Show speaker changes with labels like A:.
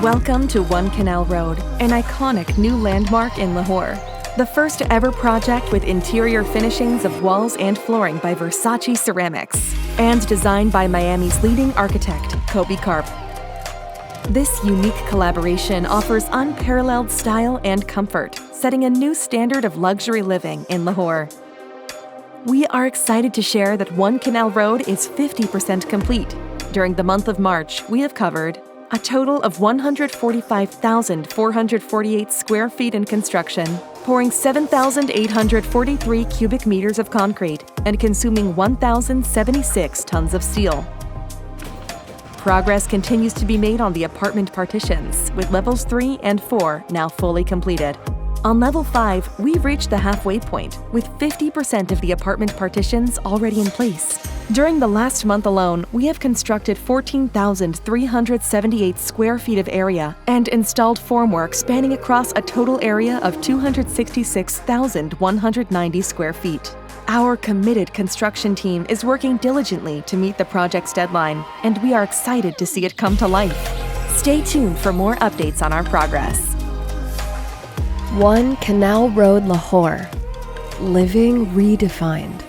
A: Welcome to One Canal Road, an iconic new landmark in Lahore. The first ever project with interior finishings of walls and flooring by VERSACE ceramics, and designed by Miami's leading architect, Kobi Karp. This unique collaboration offers unparalleled style and comfort, setting a new standard of luxury living in Lahore. We are excited to share that One Canal Road is 50% complete. During the month of March, we have covered a total of 145,448 square feet in construction, pouring 7,843 cubic meters of concrete and consuming 1,076 tons of steel. Progress continues to be made on the apartment partitions, with levels 3 and 4 now fully completed. On level 5, we've reached the halfway point, with 50% of the apartment partitions already in place. During the last month alone, we have constructed 14,378 square feet of area and installed formwork spanning across a total area of 266,190 square feet. Our committed construction team is working diligently to meet the project's deadline, and we are excited to see it come to life. Stay tuned for more updates on our progress.
B: One Canal Road, Lahore. Living redefined.